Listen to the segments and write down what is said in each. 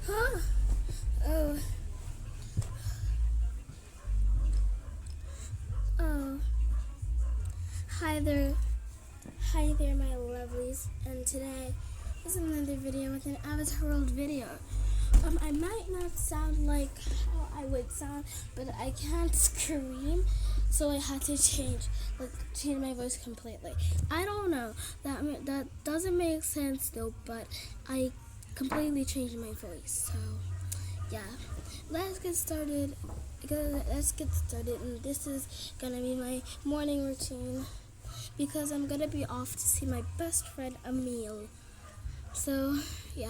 Huh? Oh. Oh. Hi there. Hi there, my lovelies. And today is another video with an Avatar World video. I might not sound like how I would sound, but I can't scream, so I had to change my voice completely. I don't know. That doesn't make sense though, but I completely changed my voice. So yeah, let's get started. And this is gonna be my morning routine because I'm gonna be off to see my best friend Emil. So yeah.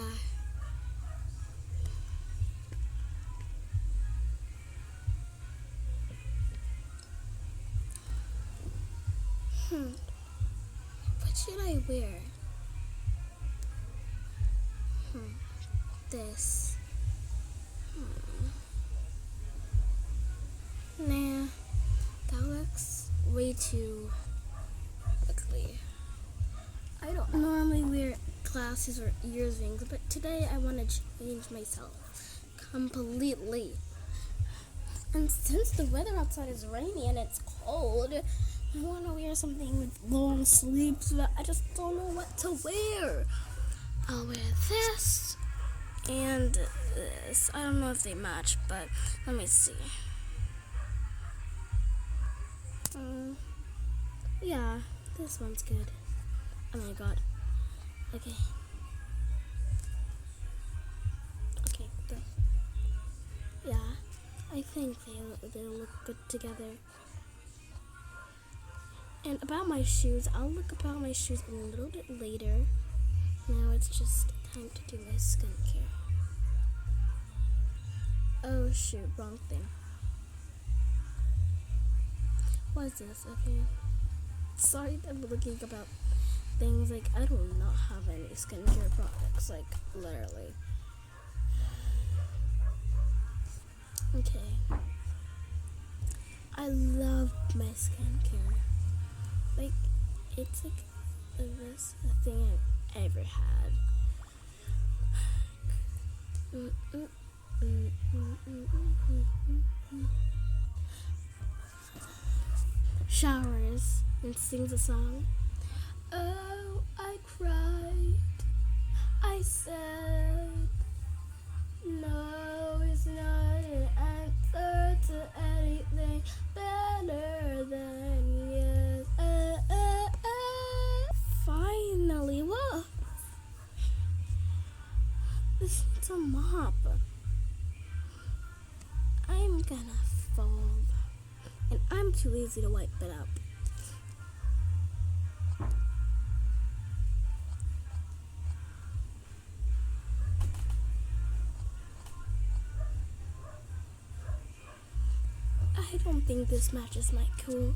What should I wear? This. Nah, that looks way too ugly. I don't normally wear glasses or earrings, but today I want to change myself completely. And since the weather outside is rainy and it's cold, I want to wear something with long sleeves, but I just don't know what to wear. I'll wear this and this. I don't know if they match, but let me see. Yeah, this one's good. Oh my god. Okay. Okay. Yeah, I think they look good together. And about my shoes, I'll look about my shoes a little bit later. Now it's just time to do my skincare. Oh shoot, wrong thing. What's this? Okay. Sorry, I'm looking about things like I do not have any skincare products, like literally. Okay. I love my skincare. Like, it's like the best thing I've ever had. Showers and sings a song. Oh, I cried. I said, no, it's not an answer to anything better than yes. Finally, whoa. This needs a mop. I'm gonna fold. And I'm too lazy to wipe it up. I don't think this matches my cool,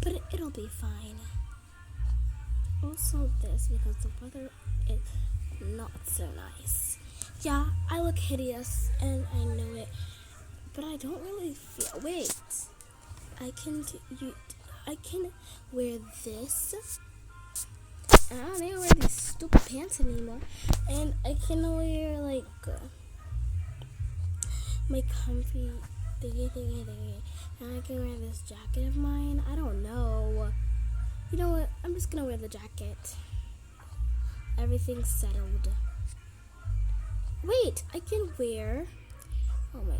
but it'll be fine. Also this, because the weather is not so nice. Yeah, I look hideous, and I know it, but I don't really feel. Wait, I can wear this. And I don't even wear these stupid pants anymore, and I can wear like my comfy thingy, and I can wear this jacket of mine. I don't know. You know what? I'm just gonna wear the jacket. Everything's settled. Wait, I can wear. Oh my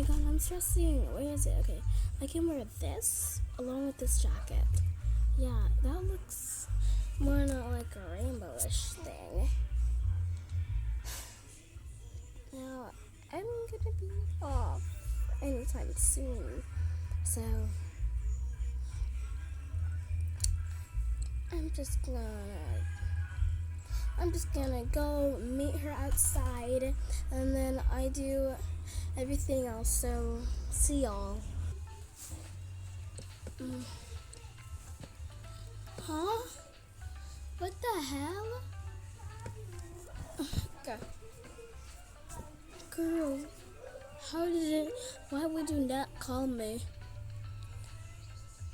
god, I'm stressing. Where is it? Okay, I can wear this along with this jacket. Yeah, that looks more not like a rainbowish thing. Now, I'm gonna be off anytime soon, so I'm just gonna go meet her outside, and then I do everything else, so see y'all. Huh? What the hell? Okay. Girl, why would you not call me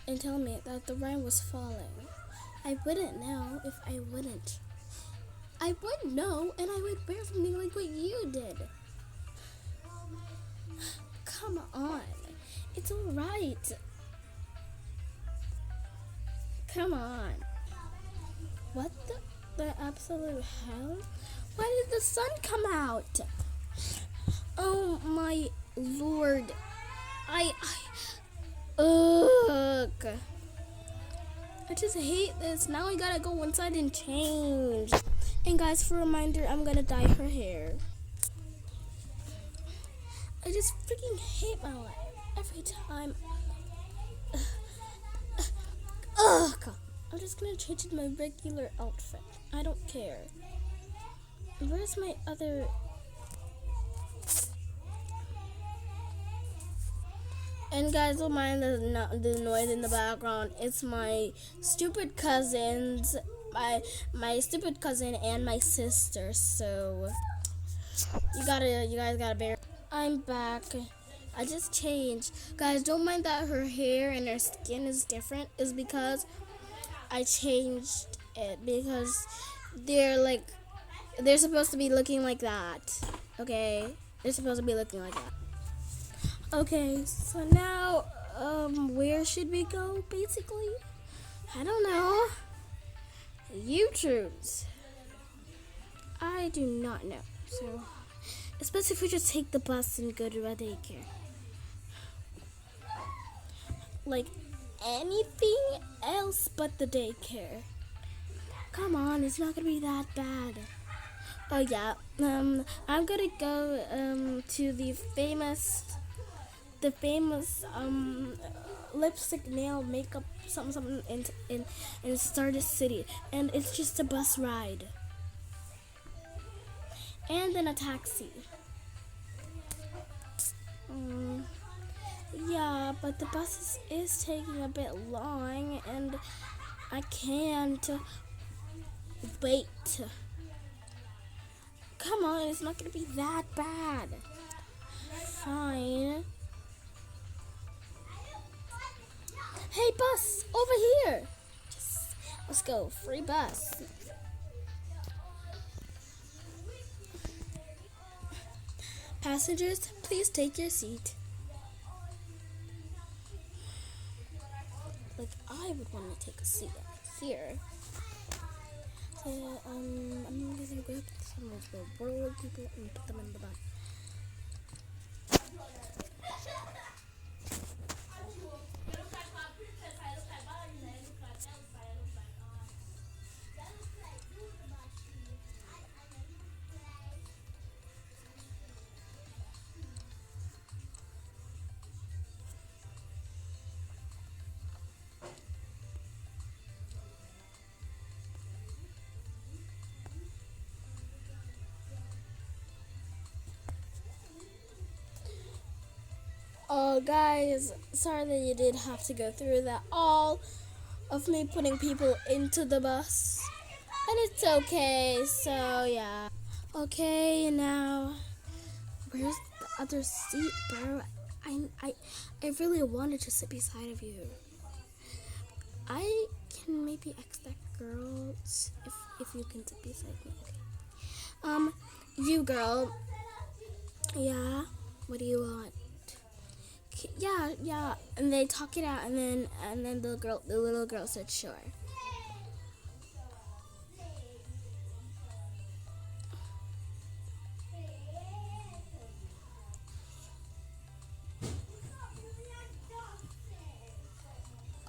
and tell me that the rain was falling? I wouldn't know if I wouldn't. I would know, and I would wear something like what you did. Come on. It's alright. Come on. What the absolute hell? Why did the sun come out? Oh my lord. Ugh. I just hate this. Now I gotta go inside and change. And guys, for a reminder, I'm gonna dye her hair. I just freaking hate my life every time. Ugh. I'm just gonna change into my regular outfit. I don't care. Where's my other... And guys, don't mind the noise in the background. It's my stupid cousins, my stupid cousin and my sister. So you guys gotta bear. I'm back. I just changed, guys. Don't mind that her hair and her skin is different. Is because I changed it because they're supposed to be looking like that. Okay, they're supposed to be looking like that. Okay, so now, where should we go, basically? I don't know. You choose. I do not know, so... Especially if we just take the bus and go to a daycare. Like, anything else but the daycare. Come on, it's not gonna be that bad. Oh, yeah, I'm gonna go, to the famous lipstick, nail, makeup, something in Stardust City, and it's just a bus ride, and then a taxi. Yeah, but the bus is taking a bit long, and I can't wait. Come on, it's not gonna be that bad. Fine. Hey, bus, over here. Let's go, free bus. Passengers, please take your seat. Like, I would want to take a seat here. So, I'm gonna grab some of the world people and put them in the back. Oh, guys, sorry that you did have to go through that. All of me putting people into the bus. And it's okay, so yeah. Okay, now, where's the other seat, bro? I really wanted to sit beside of you. I can maybe ask that girl if you can sit beside me. Okay. You girl. Yeah, what do you want? Yeah, and they talk it out, and then the little girl said sure.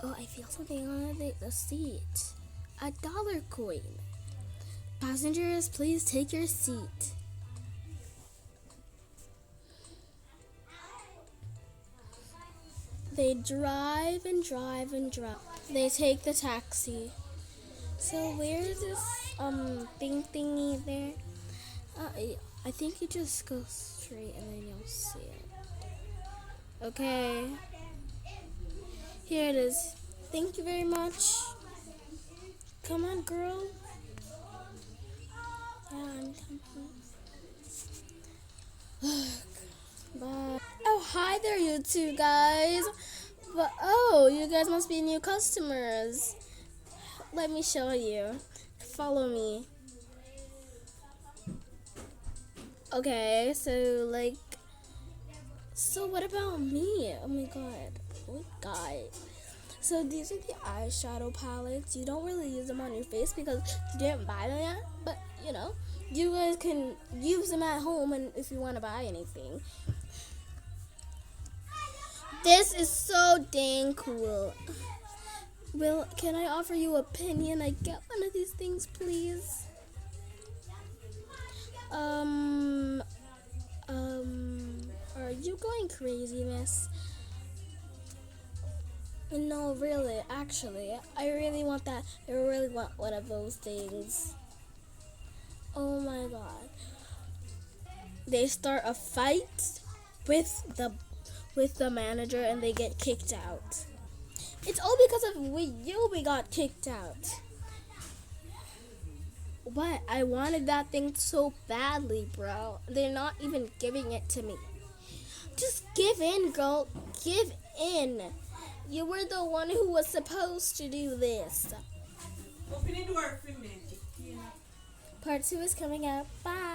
Oh, I feel something on the seat. A dollar coin. Passengers, please take your seat. They drive and drive and drive. They take the taxi. So where's this thing thingy there? I think you just go straight and then you'll see it. Okay. Here it is. Thank you very much. Come on, girl. Yeah, I'm Bye. Oh, hi there, you two guys. But oh, you guys must be new customers. Let me show you. Follow me. Okay, so So what about me? Oh my god. Oh my god. So these are the eyeshadow palettes. You don't really use them on your face because you didn't buy them yet. But, you know, you guys can use them at home and if you want to buy anything. This is so dang cool. Will, can I offer you a penny and I get one of these things, please? Are you going crazy, miss? No, really, actually, I really want that. I really want one of those things. Oh my god. They start a fight with the manager and they get kicked out. It's all because of you we got kicked out. What? I wanted that thing so badly, bro. They're not even giving it to me. Just give in, girl. Give in. You were the one who was supposed to do this. Part 2 is coming out. Bye.